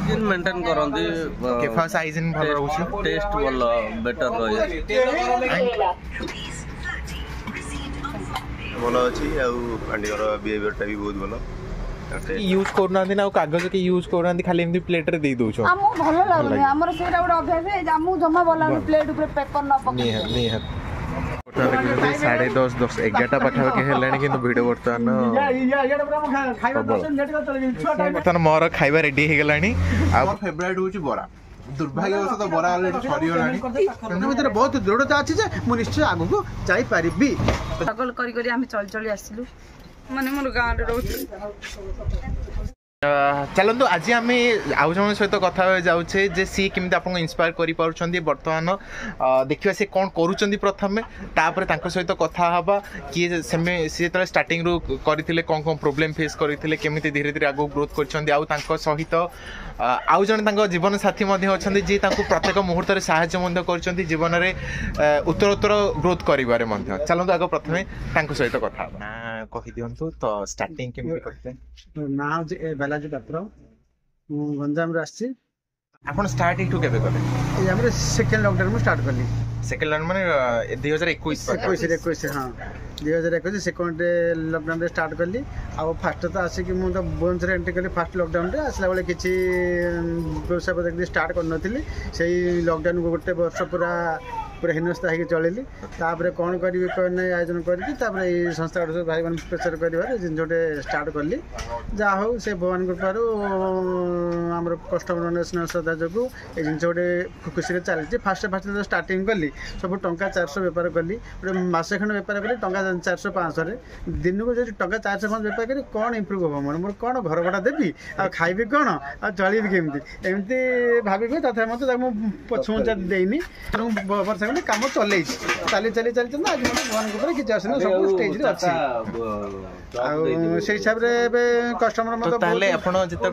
Hygiene maintain करंदी okay first hygiene भल रहउछि टेस्ट भल बेटर रहे भल अछि आ आंटीर बिहेवियरटा भी बहुत भल यूज करना ना कागज के यूज करना खाली एमती प्लेट रे दे दउ छ हम भलो लागले हमर सेरा बड अभ्यास है हमु जमा बोला प्लेट ऊपर पेपर न पकड़ नहीं 10:30 11टा पाखापाखि हेलानी कि भिडियो बर्तमान मोर खाइबा रेडी हो गलानी फेवरेट होची बरा दुर्भाग्यवश तो बरा ऑलरेडी सरी गलानी भीतर बहुत दृढ़ता अछि जे मु निश्चय आगु को जाई परिबी पागल करी करी हम चल चली आसिलु माने मोर गाँ रे रहू चलतु आज आम आउ जन सहित कथा जाऊे जे सी केमी आपको इन्स्पायर कर बर्तमान देखा सी कौन करुँच प्रथम तापर सहित कथा हाँ किए सी जो स्टार्टिंग रू करते कौन कौन प्रोब्लेम फेस करते केमी धीरे धीरे आगे ग्रोथ कर सहित आउ जन जीवन साथी अच्छा जी प्रत्येक मुहूर्त साहय कर जीवन में उत्तरोत्तर ग्रोथ कर चलतु आग प्रथम सहित कथा कही दिंतु तो स्टार्टिंग केमी करते ना बेलाजी पात्र गंजाम आसी आपण स्टार्ट इटू केबे कले हमरे सेकंड लॉकडाउन में स्टार्ट करली सेकंड लॉकडाउन माने 2021 हां 2021 सेकंड लॉकडाउन रे स्टार्ट करली आ फर्स्ट तो आसी कि मु तो बोन्स रे एंट्री करली फर्स्ट लॉकडाउन रे आसला बेले किछि व्यवसाय पद्धति स्टार्ट कर नथिली सेही लॉकडाउन को गोटे वर्ष पूरा हिनस्ता होगी चलि तापर कौन करी कौन आयोजन करके संस्था सब भाई मान प्रेसर कर जिनटे स्टार्ट कली जहाँ हो से भगवान कृपारू आम कस्टमर श्रद्धा जो ये जिन गोटे खुशी चलती फास्ट फास्ट स्टार्टिंग कली सब टंका 400 बेपार कली गोटे मसे खंड बेपार कली टंका 400 500 दिन को जो टंका 400 500 बेपार करी कौन इम्प्रूव हम मोर कौन घर भड़ा देवी आ खाइबी कौन आ चलि केमती एमती भावी तथा मतलब पछुचा देनी वर्ष काम चल चली चली चली आज भगवान को किसी आस सब स्टेज रे अच्छी हिसाब से कस्टमर मतलब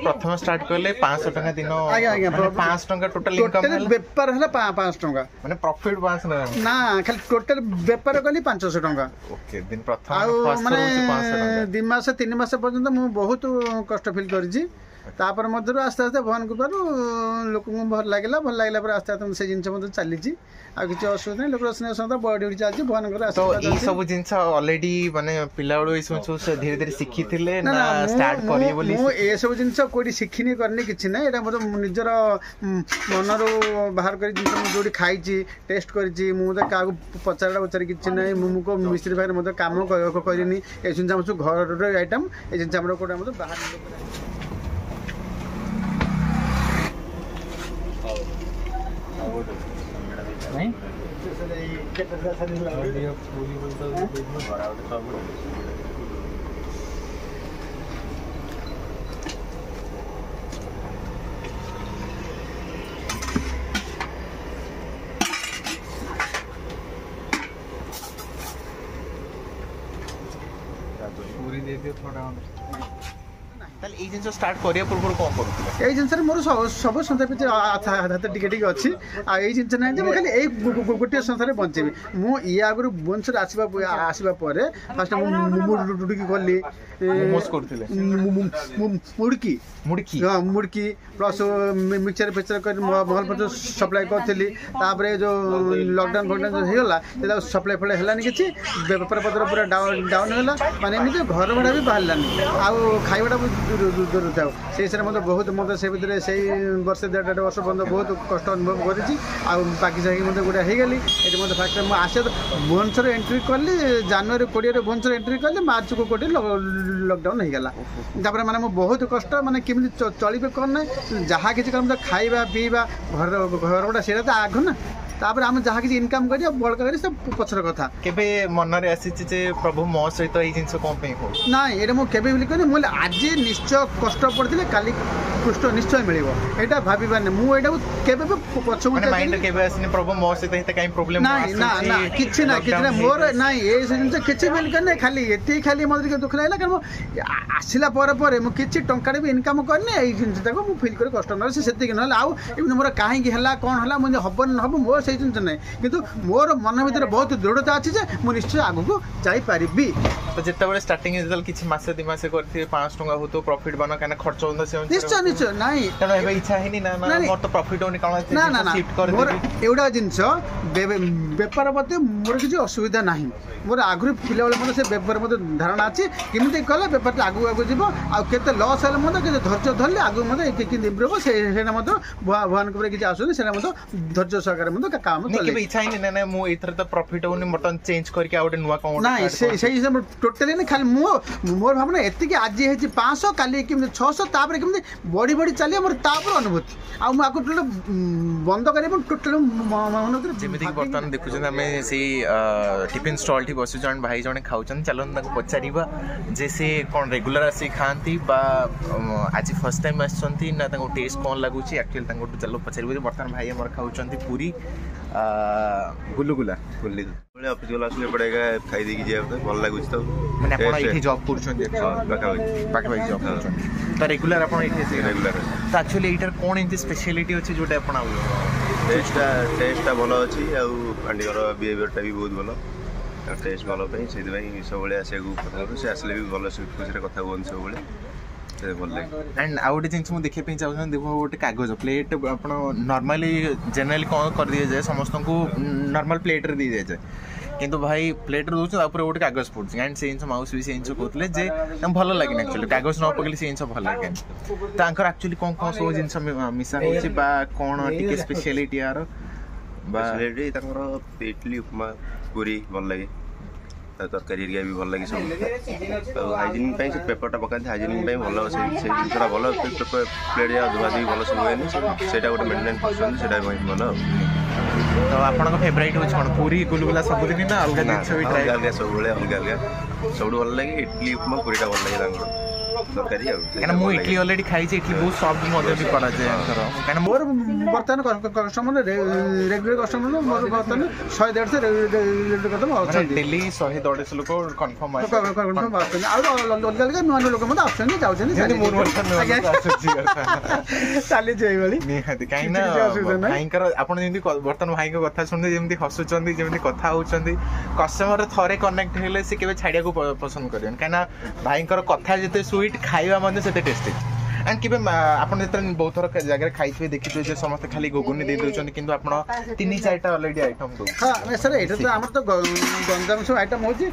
प्रथम स्टार्ट कले 500 टका दिन आज्ञा आज्ञा 500 टका टोटल इनकम बेपार है 500 टका माने प्रॉफिट 500 ना खाली टोटल बेपार कली 500 टका ओके दिन प्रथम माने 2 मास 3 मास पर्यंत मु बहुत कष्ट फील करजी तापर मध्य आस्ते आस्ते भगवान कृपारू लोक भल लगे पर आस्ते आस्ते से जिन मतलब चली आ किसी असुविधा नहीं लोक स्नेह बड़ी उड़ी चलती भगवान तो ये सब जिनस ऑलरेडी माने पिला बड़ो सब धीरे धीरे शिखी थिले ना स्टार्ट करिए बोली मु ए सब जिनस कोडी शिखिनी करनी किछि नै एटा मतलब निजर मनरो बाहर करी जिनस जोडी खाइची टेस्ट करची मु त का पचारडा उचार किछि नै मुको मिस्त्री भाई मते काम करिनी ए जिनस हम घर रो आइटम ए जिनस हमरो कोडा मतलब बाहर नहीं पूरी दे दियो थोड़ा ताले ए जिंस स्टार्ट करिया पूर्व कोन करू ए जिंस मोर सब संस्था पे हाथ टिके टिके अछि आ ए जिंस नै जे म खाली ए गोटे संस्था रे बंचेबी मु ई आगु बोन्स रे आसीबा परे फर्स्ट मु डुडुकी करली मोमोस करथिले मुड़की मुड़की हां मुड़की प्लस मिक्सचर फेचर कर महल पर सप्लाई करथिली तापरे जो लॉकडाउन जो हेला सेला सप्लाई फले हेलानी किछि व्यापार पत्र पूरा डाउन होला माने एमि घर भड़ा भी बाहरलानी आ खाइबाटा दूर था से मतलब बहुत मतलब से भितर से वर्ष 1.5 वर्ष बंद बहुत कष्ट अनुभव करी बाकी जाकि मतलब गोटे हो गली ये मतलब फास्ट मुझे आसे भुवनेश्वर एंट्री कली जनवरी 20 भुवनेश्वर एंट्री कली मार्च को 20 लॉकडाउन हो गला तापर माने बहुत कष्ट माने केमि चलिबे करना जहाँ किसी मतलब खाइबा पीवा घर गुड़ा से आग ना तापर हम जहाँ किसी इनकम करी बड़का करी सब पछर कथा केबे मन रे आसी जे प्रभु मो सहित ई जिंस कोन पे हो ना एटा मो केबे बोली कहनी मोले आज निश्चय कष्ट पड़थिले काली कृष्ण निश्चय मिलिबो एटा भाबीबा नै मु एटा केबे पछ माने माइंड केबे आसनी प्रभु मो सहित हित काई प्रॉब्लम ना ना ना किछि ना मोर ना ए जिंस किछि बोली कहनी खाली एती खाली मदर के दुख लागला कारण आसिला पर मु किछि टंका भी इनकम करनी ए जिंस ताको मु फील करे कस्टमर से सेति न आउ एमन मोर काहे की हला कोन हला मु हबन हब मोर से जिंस नै किंतु मोर मन भीतर बहुत दृढ़ता अछि जे मु निश्चय आगु को जाई पारिबी। तो जितेबाला स्टार्टिंग किसी मासे 2 मासे करथिबे 500 टका होतो प्रॉफिट बन काना खर्च होन से निश्चय निश्चय नाही तनो एबे इच्छा हिनी ना ना मोर तो प्रॉफिट होनी काना ना ना शिफ्ट कर मोर एवडा जिंस बेपार प्रति मोर किसी असुविधा नाही मोर आगु पिला बेले मते से बेपार मते धारणा अछि किमिते कले बेपार आगु आगु जीवो आ केते लॉस हले मते केते धैर्य धरले आगु मते कि इम्प्रूव सेना मते भगवान को किसी आसु सेना मते धैर्य सहकार मते काम नहीं के इच्छा हिनी ना मो इथर तो प्रॉफिट होनी मटन चेंज करके आउट नुवा कोन नहीं से टोटली नहीं खाली मोर भावना एति आज है 500 काली किमि 600 तापर किमि बड़ी बड़ी चली मोर तापर अनुभूति आ मु आको टोटल बंद करे टोटल मन जेमिति बर्तन देखु हमें से टिफिन स्टॉल ठी बसु जन भाई जने खाउचन चलन तक पचारिबा जे से कोन रेगुलर आसी खांती बा आज फर्स्ट टाइम आछंती ना तको टेस्ट कोन लागुची एक्चुअली तको चलो पचारिबो बर्तन भाई हमर खाउचंती पूरी गुलगुला बड़े ऑफिस वाला असले पड़ेगा खाई देगी जे भल लागुच तो माने आपण एठी जॉब करछन जे बाकी जॉब करछन त रेगुलर आपण एठी से रेगुलर त एक्चुअली एटर कोन इंति स्पेशलिटी अछि जोटा आपण टेस्टा भल अछि आ पांडियर बिहेवियरटा भी बहुत भल टेस्ट भल पे सेति भाई सब बळे आसे को पता से आसले भी भल स्वीट खुशी रे कथा होन सब बळे से भल लागे एंड आउट जिंस मु देखे पे चाहू देखो गोटे कागज प्लेट आपण नॉर्मली जनरली कोन कर दिए जाय समस्त को नॉर्मल प्लेट रे दी जाय किंतु भाई प्लेट रे दोछ ऊपर गोटे कागज पड़छ एंड से इंच माउस भी से इंच कहतले जे हम भल लागे एक्चुअली कागज न पकली से इंच भल लागे तांकर एक्चुअली कोन कोन सो जिंस मिसा होछि बा कोन टिके स्पेशलिटी यार बा स्पेशलिटी तांकर इडली उपमा पूरी भल लागे तरकारी एरिया भी भल लगे सब हाइजीन से पेपरटा पकाते हाइजीन भल से जिनसा भल प्लेट या धुआ धुई भल सब हुए से गोटे मेन्टेन कर भल तो आपन फेवरेट होछ कोन पूरी गुलगुला सब दिन ना अलग जिंस भी ट्राई अलग सब अलग सब भल लगे इडली उपमा पूरीटा भल लगे तरकारी काना मु इडली ऑलरेडी खाई छी इडली बहुत सॉफ्ट मदे भी करा जाय काना मोर बर्तमान कस्टमर रेगुलर कस्टमर मोर बर्तमान 100-150 रेगुलर कदम अच्छा डेली 100-150 लोक कंफर्म आ कंफर्म आछन आ अलग नुआ लोक मत आछन जाउछन मोर वर्तन चाली जई वाली निहाती काई ना भाईकर आपण जेंति बर्तन भाई को कथा सुनते जेंति हसुचंदी जेंति कथा होचंदी कस्टमर थरे कनेक्ट हेले से केबे छाडिया को पसंद करियन काना भाईकर कथा जते स्वीट खाइबा मध्ये सेते टेस्टी एंड केबे आपण जते बहुत थोर जगह खाइछे देखिछे जे समस्त खाली गोगुनी दे दोचन किंतु आपण 3-4टा ऑलरेडी आइटम दो हां सर एटा तो हमर तो गंजाम सब आइटम होची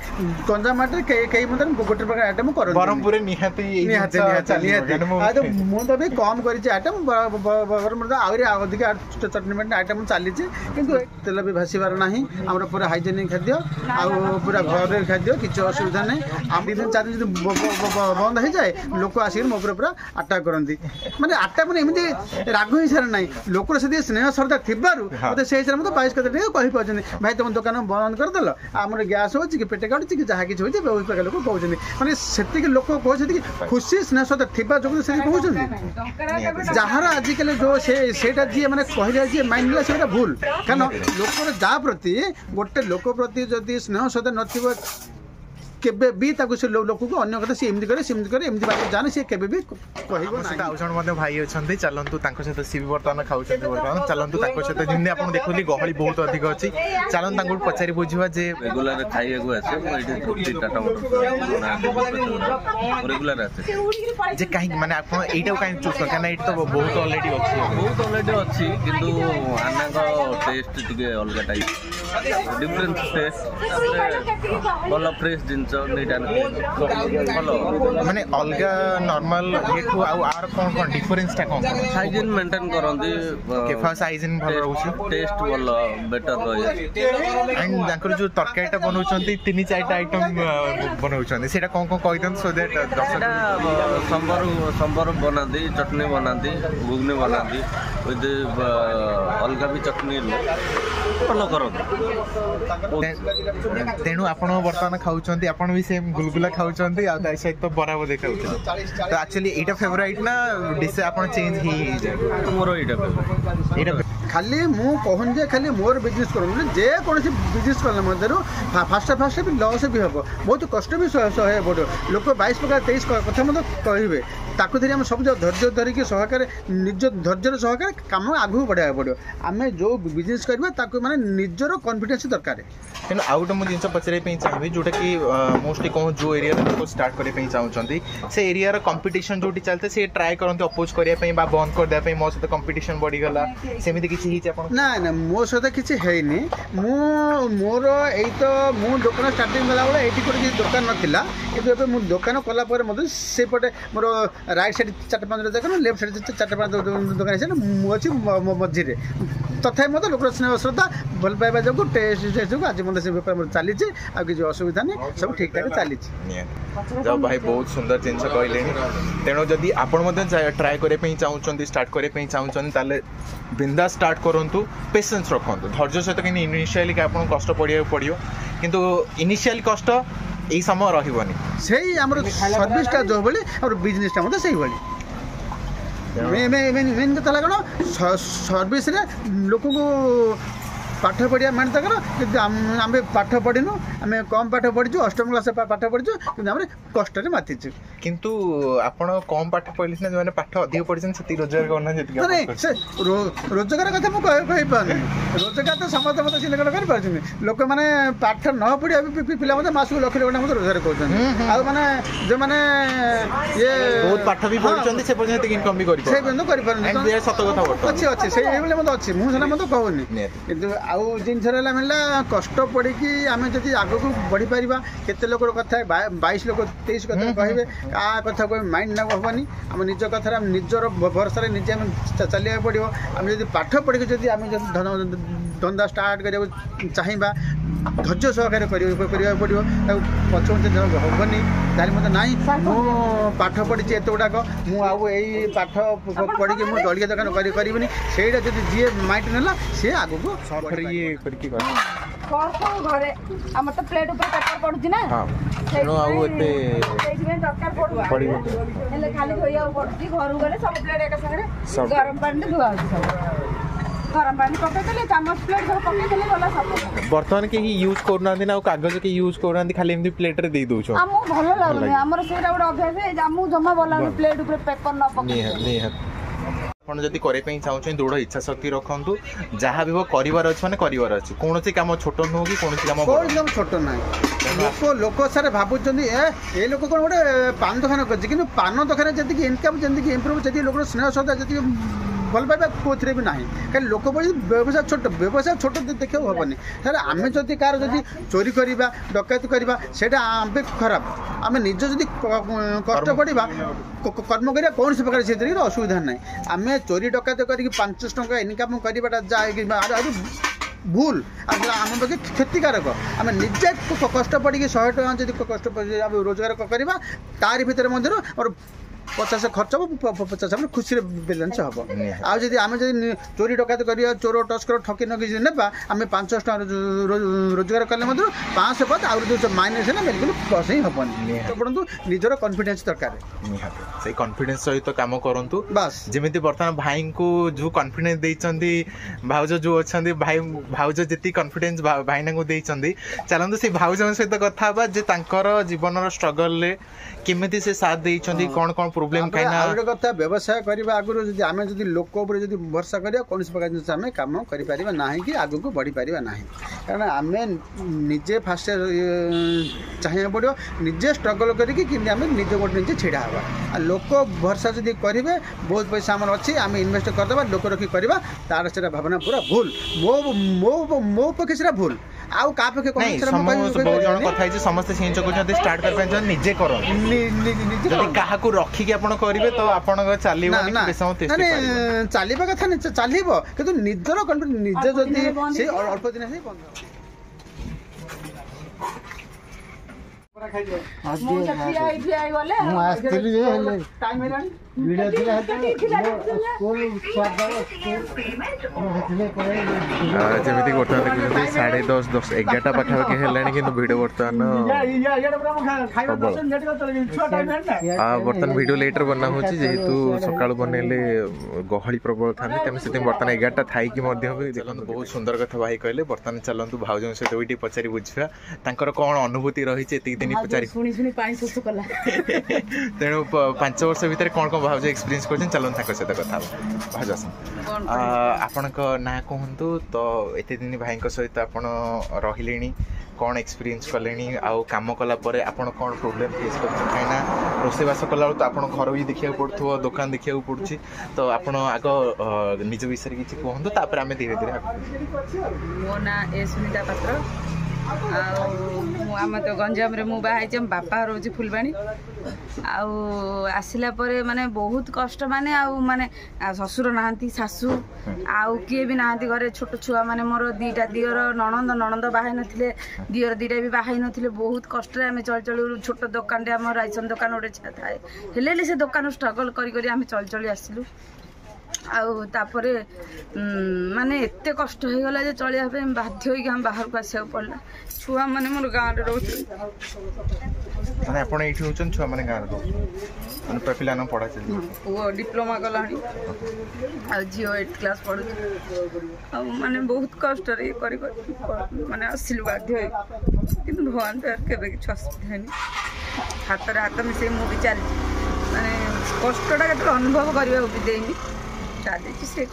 गंजाम माटे कई मतलब गोटे प्रकार आइटम कर बरमपुर निहाती आ तो मु तो भी कम करी छी आइटम बरमपुर आउरी अधिक चटनी में आइटम चाली छी किंतु तेल भी भासीबार नाही हमर पूरा हाइजीनिक खाद्य आ पूरा घर रे खाद्य किछ असुविधा नै हम दिन 4 दिन बंद हो जाए लोक आसी मो पूरा अटैक करती माने आटा मैंने एमती राग हिसाब ना लोक से स्नेह श्रद्धा थिबारु मते से हिसाब में 22 कथा कहि पाछन भाई तुम दुकान बंद कर देल हमर गैस होची कि पेट काटची कि जहा कि होची बहुत प्रकार लोक कहउछन माने सेति के लोक कहउछन कि खुशी स्नेह श्रद्धा थिबा जोग से कहउछन जहार आज कल जो सेटा जी माने कहले जी माइंडला सेटा भूल कारण लोकर जा प्रति गोटे लोक प्रति जदी स्नेह श्रद्धा नथिबो केबे भी ताकू से लोक को अन्य कथा से एमदी करे एमदी बात जाने से केबे भी कहइबो ना आउजन मध्ये भाई अछंती चलंतु तांको सहित सी बर्तन खाउछंती बर्तन चलंतु तांको सहित जिंदे आपण देखुली गहली बहुत अधिक अछि चलन तांको पचारि बुझिबा जे रेगुलर खाइएको आसे म एठी तृप्ति टाटा मोटर रेगुलर आसे जे काहे माने आपण एटा काहे चूज कर काना एटा तो बहुत ऑलरेडी अछि किंतु आनाको टेस्ट टिके अलग टाइप डिफरेंट टेस्ट भलो फ्रेश दिन माने अलगा नॉर्मल हेठू आर कोन कोन डिफरेंस ता कोन हाइजीन मेंटेन करंदी के फास्ट हाइजीन भल रहउछ टेस्ट भल बेटर रहे एंड ताकर जो तरकारीटा बनउछंती 3-4टा आइटम बनउछंती सेटा कोन कोन कहिदन सो दैट संबर बनादी चटनी बनादी घुगनी बनादी विद अलगा भी चटनी भल करंदी तेणु आपण बर्तमान खाउछंती आपण भी सेम गुलगुला खाउछंती आ ताई सहित तो बराबर देखाउछंती तो एक्चुअली एटा फेवरेट ना डिश आपण चेंज ही जाय मोर एटा खाली मु कहूँ जे खाली मोर बिजनेस करूँ जेकोसी बिजनेस कला मध्य फास्ट भी लस भी हम बहुत कष्ट भी सहे पड़ो लोक 22 प्रकार 23 कथा मतलब कहे ताकू धरी आम सब धैर्य धरिकी सहकार निज धैर्य सहकार कम आगू बढ़ाया पड़ो आम जो बिजनेस करवा माने निजर कॉन्फिडेंस दरकार कि आउ गोटे मुझे जिन पचारे चाहिए जोटा कि मोस्टली कहूँ जो एरिया लोग स्टार्ट करने चाहते से एरिया कंपटीशन जो चलते से ट्राए करते अपोज करने बंद करदे मो सहित कंपटीशन बढ़ीगला सेमती किसी ना ना मो सहित किसी है मोर यही तो मु दुकान स्टार्टिंग कला बेले ये कोई दुकान नाला कि मुझे दुकान कलापर सेपटे मोर राइट साइड 4-5 दुकान लेफ्ट साइड 4-5 दुकान अच्छी मझे तथा मत लोक स्नेह श्रद्धा भल पाइबा जो टेस्ट जो आज मतलब से बेपार चली किसी असुविधा नहीं सब ठीक ठाक चली जाओ भाई बहुत सुंदर जिन कहले तेणु जदि आपण ट्राए करने चाहते स्टार्ट करने चाहते बिंदा स्टार्ट करूँ पेसेंस रखु धैर्य सहित कहीं इनिशियली आपको कष्ट पड़े पड़ो किंतु इनिशियल कष्ट यही समय रही से सर्विसटा जो भाई और बिजनेसटा मतलब से मेन कथा कौन सर्विस लोक को पाठ पढ़िया मेन तक कि आम पाठ पढ़ीनु आम कम पाठ पढ़ीचु अष्टम क्लास पाठ पढ़ीचु कि आम कष्ट मातीचु किंतु आपण कम पाठ पढ़ी ना जो पाठ अधिक पढ़ी से रोजगार करना से रोजगार कथा मुझे पारे रोजगार तो समस्त मत चिन्ह कर लोक मैंने पाठ न पढ़िया पिला मासक लक्ष लक्ष मत रोजगार कर मैंने जो मैंने ये बहुत पाठ भी पढ़ुଛନ୍ତି से पर्यंत इनकम भी कर सत कथा अच्छी अच्छी से मत अच्छी मुझे मत कहूनी किंतु आउ जिनस मिलला कष्ट पड़ी आम जब आग को बढ़ी पार केते लोक कथा 22 लोक 23 कथा कहे क्या कथा कोई माइंड ना हेनी आम निज कथा निजर भरोसा निजे चलिया पड़ो आम जब पाठ पढ़ी जब आम धंदा स्टार्ट करा चाहिए धैर्य सहकार करने पड़ो पछुचे हेनी ताल मत ना मु पाठ पढ़ी एत गुड़ाक मुझे पाठ पढ़ी मुझे दलिया दुकान करी से जी माइंड ना सी आग को ये करके घरे आम तो प्लेट ऊपर पेपर पड़ुची ना खाली धोया पड़ुची घर गले सब प्लेट एक संगे गरम पानी धुआ सब गरम पानी पकईदे चामच प्लेट सब पकईदे गला सब बर्तमान के यूज करना ना कागज के यूज करना खाली एमती प्लेट रे दे दउछो आम भल लागुनी हमर सेटा गोटे अभ्यास है आम जमा भल प्लेट ऊपर पेपर न पकई आप जब करने चाहते दृढ़ इच्छा शक्ति रखु जहाँ भी वो करार अच्छे मैंने करार अच्छे कौन कम छोट नुह कि कौन कम छोट ना लोक सारे भावुं ए लोक कौन गोटे पान दुकान कर पान दुकान जी इनकम जमी इम्प्रूव जी लोक स्नेह श्रद्धा जी भल पाइबा कौन भी ना कहीं लोक व्यवसाय छोट देखा हेनी सर आम जदि कार जदि चोरी करवा डकैती करवा से खराब आम निज जदि कष्ट पड़ा कर्म करा कौन प्रकार से असुविधा ना आम चोरी डकैती कर 500 टंका इनकम करवाटा जाए भूल आम पक्षे क्षतिकारक आम निजे कष्ट पड़ी 100 टଙ୍କା जब कष्ट रोजगार करवा तारी भितर और 50 खर्च हम 50 खुशी बैलेंस हम आज आम चोरी डकैती कर चोर टस्कर ठकी नकी ना आम 500 टଙ୍କା रोजगार कले 500 पद आउ माइनस है ना बिल्कुल प्लस ही हेनी पड़ू निजर कॉन्फिडेंस दरकार से कॉन्फिडेंस सहित काम करूँ बस जमी बर्तमान भाई को जो कॉन्फिडेंस देते भाउज जो अच्छा भाई भाउज जी कॉन्फिडेंस भाईना को देते चलते से भाउज सहित कथा जीवन स्ट्रगल केमिति से साथ देइछन्ती कौन कौन प्रॉब्लम कहीं कथा व्यवसाय करबा आगु जदि आमे जदि लोक ऊपर जदि भरोसा करिया कौन प्रकार जिनिस आमे काम करि परिबा नाही कि आगु को बढ़ी परिबा नाही कारण आमे निजे फास्ट चाहिए पड़ो निजे स्ट्रगल करिकि कि आमे निजे गोटे निजे छिड़ा हवा लोक भरोसा जदि करिवे बहुत पैसा हमर अछि आमे इन्वेस्ट करदेबा लोक रखी करबा तार सेरा भावना पूरा भूल मो मो मो पके सेरा भूल आउ का पके कोन सेरा बहुत जण कथा है समस्त सिंच को स्टार्ट कर पे निजे करो जदि काहा को रखी के आपण करिवे तो आपण चलीबो नि बेसम तेस्टी चलीबा कथा नि चलीबो किंतु निजर कॉन्फिडेंस निजे जदि से अल्प दिन से बंद मो सखिया इथे आई गले टाइम हेलानी जमी बर्तमान देखुं 10:30 11टा पाखापाखि है कि भिड बर्तमान बर्तमान भिड लेट्रे बना हो जेहेतु सका बनइले गहली प्रबल था तेज से बर्तमान 11टा थी देखते बहुत सुंदर कथा भाई कहले बर्तमान चलतु भाउज सहित ये पचारि बुझा तर कौन अनुभूति रही है एत दिन पचारि तेणु 5 वर्ष भितर कौन कौन भाउज एक्सपीरियंस कर चलते सहित कथा भाउज आपण ना कहतु तो एत दिन भाई सहित आप रही कौन एक्सपीरियंस कले आउ कम कलापर आपड़ कौन प्रोब्लेम फेस कर कहीं रोषेबास कला तो आप घर भी देखा पड़ो दुकान देखा पड़ी तो आप आग निज विषय किसी कहतु तापर आम धीरे धीरे मो ना ए सुनीता पात्र आम तो गंजाम रे मु बाहाई बापा रोज फुलबाणी आसला माने बहुत कष्ट माने माने ससुर नहांती सासू आउ किए भी नहांती घरे छोट छुआ माने मोर 2टा दियर नणंद बाहाई नथिले दियर 2टा भी बाहाई नथिले बहुत कष्ट रे आमे चल चल छोट दुकान रे हम राइसन दुकान गोटे थाए हेले से दुकान स्ट्रगल करी आमे चल चली आसिलु आउे माने एत कष्ट हो गला चलिया बाध्य होगी हम बाहर को आसा पड़ा छुआ मैंने मोर गाँव में रोचे माने आपण एठी होचन छुआ माने गाँव रो माने पिला न पढ़ा चली वो डिप्लोमा गलानी आ जियो 8 क्लास पढ़ु माने बहुत कष्ट रे करी माने आसिलु बाध्य किंतु भगवान पे केबे कि असुविधा नहीं हाथ रे हाथ में से मु भी चल माने कष्टटा केते अनुभव करबा भी देनी से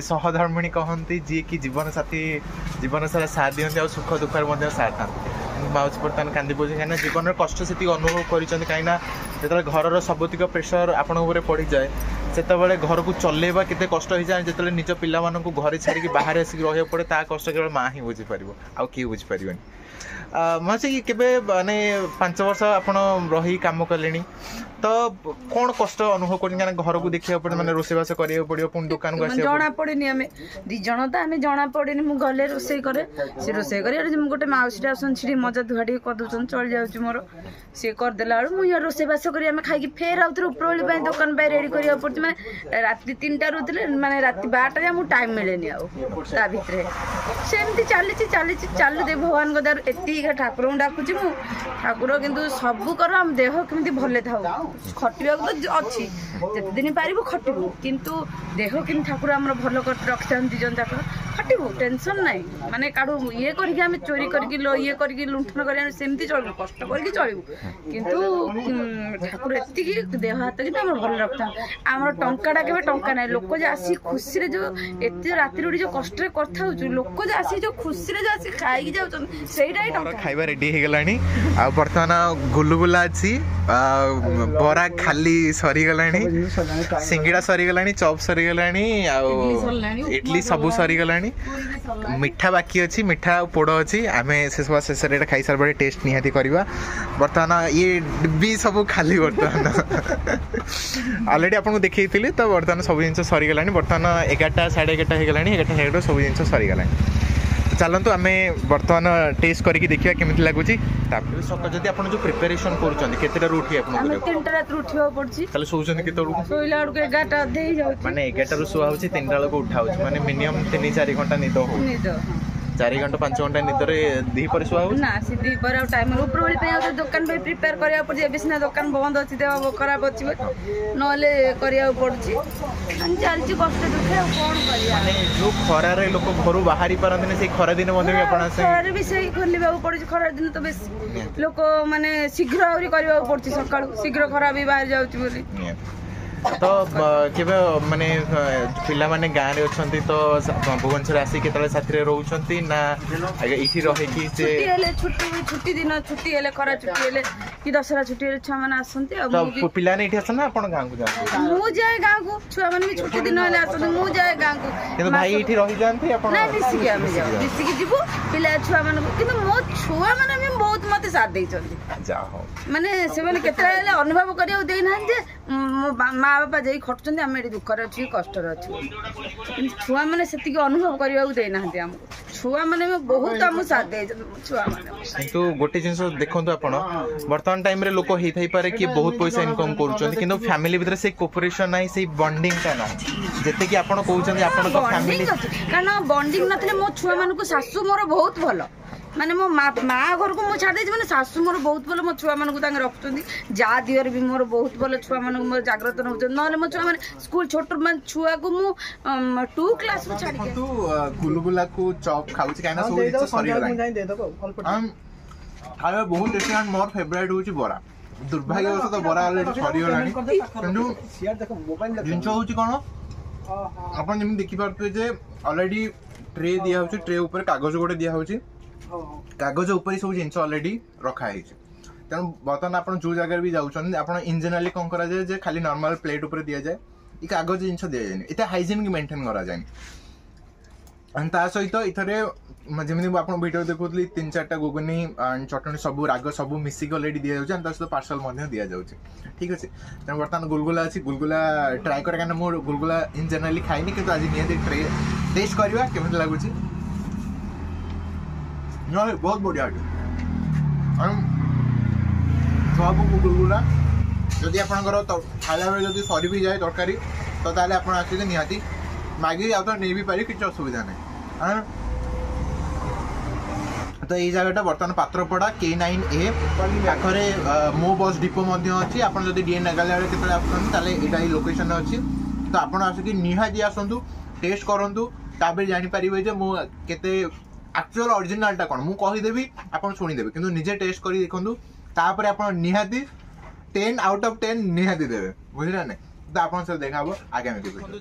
सहधर्मिणी कहती जी कि जीवन साथी जीवन सारा साथ दिखते और सुख दुख साथ था माउस बर्तमान कांदी बोझे कहीं जीवन कष्ट से अनुभव कर कहीं घर सबुतिक प्रेसर आपण पड़ जाए से घर को चलेबा केते कष्ट हो जाए जो निज पिला घरे छाड़ी बाहर आसिक रहा पड़े ता कष्ट केवल माँ ही बुझीपार आउ किए बुझीपारे मासी केबे माने 5 वर्ष आपण रही काम कले तो कौन कष्ट अनुभव कर घर को देखा पड़े मैंने रोषेबास करा पड़ो पुणी दुकान को जना पड़े आम 2 जन तो आम जना पड़े मुझे गले रोसे करे सी रोसे कर गोटे मौसी आसन सी मजा धुआ टी करदे चल जाऊँ मोर सी करदेला मुझे रोषेबास कर खाई फेर आउ थे उपरओली दुकान रेडी करा पड़े मैंने राति 3टा रुले मैंने राति 12टा मुझे टाइम मिले ता भितर सेमती चली चालू दे भगवान दर एत ठाकुर डाकुची मु ठाकुर किंतु सबू कर आम देह केमी भले था खटिया तो अच्छी जिते दिन पार खटबू किंतु देह कि ठाकुर आम भल रखी 2 जन जाक खटबू टेंशन ना माने काढ़ू ये करके चोरी करके ये करके लुंठन करमती चलू कष्ट करके चलू किंतु ठाकुर एति देह हाथ कि भल रखता आम टाटा के टंका ना लोक जो आसी खुशी जो एत राति जो कष्ट कर लोक जो आसी जो खुशी जो आसी खाई जाऊँ खाइबा रेडी हो गलानी आ बर्तमान गुलुगुला अच्छी बरा खाली सरी गलानी सिंगड़ा सरी गलानी चॉप सरी गलानी आ इडली सबू सरी गलानी मिठा बाकी अच्छी मिठा पोड़ अच्छी आमे शेष रे खाई सार बड़े टेस्ट निहाती करबा बर्तमान ये भी सब खाली बर्तमान ऑलरेडी आपको देखैथिली तो बर्तमान सब जिन सरी गलानी बर्तमान 11टा 11:30 हो गलानी 11:30 सब जिन सरी गलानी चलतु आम बर्तमान टेस्ट करके देखा केमी लगुच जब आप जो प्रिपेरेसन कर उठी आपको शोचन के माने 11 शुआ हो 3टा बेलू उठा माने मिनिमम 3-4 घंटा निद हो 4 घंटा 5 घंटा निदरे दी पर शुआ हो ना सी दी पर टाइम उपरओली पे दुकान पे प्रिपेयर करिया पड़े बिना दुकान बंद अच्छी देह खराब अच्छी नले करिया पड़ची चलची कष्ट दुखे कौन करिया माने जो खरा रे लोक घर बाहरी पारंती से खरा दिन मध्ये आपण से खरा भी सही खोलिबा पड़ची खरा दिन तो बेस लोक माने शीघ्र आउरी करबा पड़ची सकाळ शीघ्र खरा भी बाहर जाउची बोली तो केबे माने पिला माने गाँ रे अछंती तो भुवनेश्वर आसी केतले साथी रे रहउछंती ना इठी रहे कि से छुट्टी दिन छुट्टी हेले खरा छुट्टी हेले कि दसरा छुट्टी हेले छुआ माने आसंती तो पिला ने इठी आसन ना आपण गाँ को जाते मु जाय गाँ को छुआ माने भी छुट्टी दिन हेले आसन मु जाय गाँ को किंतु भाई इठी रही जानती आपण ना मिसी के हम जाऊ मिसी के जीवो पिला छुआ माने किंतु मो छुआ माने बहुत मत साथ देइछन्ती जा हो माने से माने केतरा अनुभव करियो देइ ना जे मो माँ बापा जाई खटुचन्ती हम एडी दुख रे अछि कष्ट रे अछि छुआ माने सेति अनुभव करियो देइ ना हमको छुआ माने बहुत हम साथ दे छुआ माने किंतु गोटे जिंस देखंतु आपण वर्तमान टाइम रे लोक हेइ थाई पारे कि बहुत पैसा इनकम करूछन्ती किंतु फैमिली भीतर से कोऑपरेशन नाही से बॉन्डिंग का ना जते कि आपण कहउछन्ती आपण को फैमिली कारण बॉन्डिंग नथले मो छुआ मानकु सासु मोर बहुत भलो माने मो माँ घर को मु छाड़ दे माने सासु मोर बहुत भलो मो छुआ मानकु तांग रखुचन्ती जा दियर भी मोर बहुत भलो छुआ मानकु मोर जागृत नउछन नले मो छुआ माने स्कूल छोट मान छुआ को मु 2 क्लास में छाड़ी के तू गुलगुला को चॉप खाउछ काना सब इच्छा सरी गला आवे बहुत टेस्टी एंड मोर फेवरेट होची बरा दुर्भाग्यवश तो बरा ऑलरेडी सरी गलानी किंतु जिंचो होची कोन अपन जेम देखि पारते जे ऑलरेडी ट्रे दिया होची ट्रे ऊपर कागज गोटे दिया होची कागज ऊपर सब जिंस ऑलरेडी रखा है तेणु बर्तमान आप जो जगह भी जाऊँ आप इन जनरली कौन करा जाए जे खाली नॉर्मल प्लेट ऊपर दिया जाए ये कागज जिन दि जाए इतना हाइजीन मेंटेन करा जाए ता सहित इथरे जमी आप वीडियो देखुली 3-4टा गुगुनी चटनी सब राग सब मिसिक ऑलरेडी दि जाए सहित पार्सल दि जाए ठीक अच्छे तेनाली बर्तमान गुलगुला अच्छी गुलगुला ट्राए कर गुलगुला इन जनरली खाइनी कि आज निहाती ट्रे टेस्ट करवा केमी लगुच बहुत बढ़िया सब गुलगुला जदि आपंकर खाला बेले जब सरी भी जाए तरकारी तो ताले आप आसिले निहाती मागी आ तो नहीं भी पारे किसी असुविधा नहीं तो ये जगह बर्तमान पात्रपड़ा K9A पाखरे मो बस डिपो अच्छी आप डी नागालैंड के लोकेशन अच्छी तो आप आसिक निहाती आसतु टेस्ट करूँ तापर जापर जे मुझे एक्चुअल ओरिजिनलटा कौन मुझे कहीदेवी आप शुणीदेवी कि निजे टेस्ट कर देखूँ तापर आप निहाती 10 आउट ऑफ 10 निहाती देवे बुझला ना तो आप देखा आगामी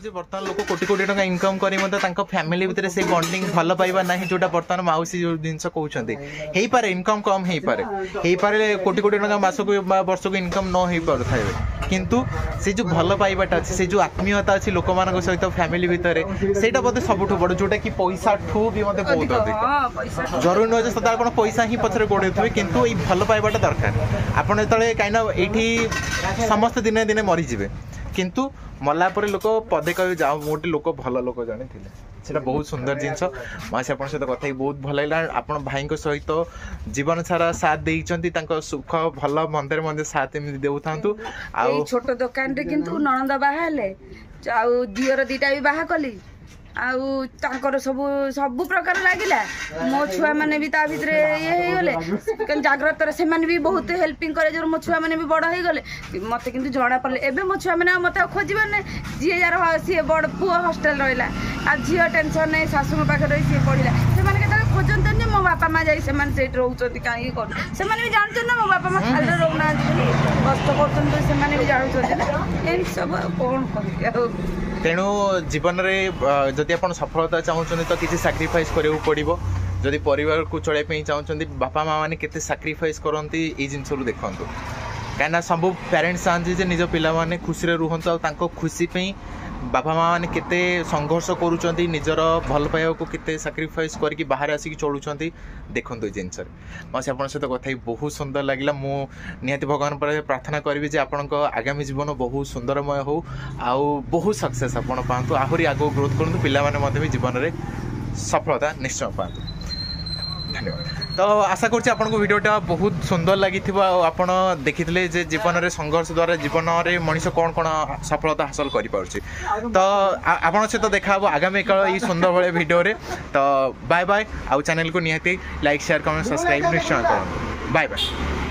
बर्तमान लोक कोटी कोटी टका इनकम करी फैमिली भितर से बॉन्डिंग भल पाइबा ना जोटा बर्तमान माउसी जो जिनस कहते हो पारे इनकम कम हो पारे कोटी कोटी टका मास को वर्ष को इनकम न हो पार थे किंतु से जो भल पाइबाटा अच्छे से जो आत्मीयता अच्छी लोक मान सहित फैमिली भितर से बोलते सबुठ बड़ जोटा कि पैसा ठू भी मत बहुत अधिक जरूरी नुहे सदा आप पैसा ही पचर गोड़े किंतु ये भल पाइबाटा दरकार आपड़ जो कहीं ये समस्त दिने दिने मरीजे किंतु मला पर लोक पदे कह जाओ मोटे लोक भल लोक जड़े थे से बहुत सुंदर जिनस मासी आप सहित कथा बहुत भल लगे आप भाई सहित जीवन सारा साथ देइचंती सुख भल मंदर मंदिर साथ एमती देउथांतु आ छोट दुकान रे किंतु ननद बाहाले आ दियर दीटा भी बाहा कली आउ तांकर सब प्रकार लागिला मो छुआ माने भी ता भितरे ये हे गले जागृत से माने भी बहुत हेल्पिंग करे जो मो छुआ माने भी बड़ हे गले मते किंतु जणा पड़ले एबे मो छुआ माने मते खोजिबा नै जी यार सी बड़ पुओ हॉस्टल रहला आ जियो टेंशन नै सासु पाखे रही सी पड़िला से माने केता खोजंतन मो बापा मां जाई से माने सेट रहउचंती काई कर से माने भी जानछन ना मो बापा मां खाली रहउना कष्ट करछन तो से माने भी जानछन एन सब कोन कर तेणु जीवन में जदि आप सफलता चाहते तो किसी सैक्रिफाइस करा पड़ो जदि परिवार को चलने चाहते बापा माँ मैंने केते सैक्रिफाइस करती ये जिन देखु कहीं सब पेरेंट्स चाहते निज पिला खुशी रुहतु खुशी बापा माँ मैंने केते संघर्ष करुँच निजर भल पाइबा को केते सैक्रिफाइस करके बाहर आसिक चलुँच देखो ये जिनस मत आप सहित कथा बहुत सुंदर लगे मुझे भगवान पर प्रार्थना करी जे आपण आगामी जीवन बहुत सुंदरमय हो आउ बहुत सक्सेस आप पातु आहरी आग ग्रोथ करूँ पिला भी जीवन में सफलता निश्चय पातु धन्यवाद तो आशा करुँच आपको वीडियोटा बहुत सुंदर लगी आप देखी जे जीवन में संघर्ष द्वारा जीवन में मनीष कौन कौन सफलता हासिल कर तो आप सहित देखा आगामी काल ये सुंदर भाई वीडियो तो बाय बाय आउ चैनल को निहाती लाइक शेयर कमेंट सब्सक्राइब निश्चय करूँ बाय बाय।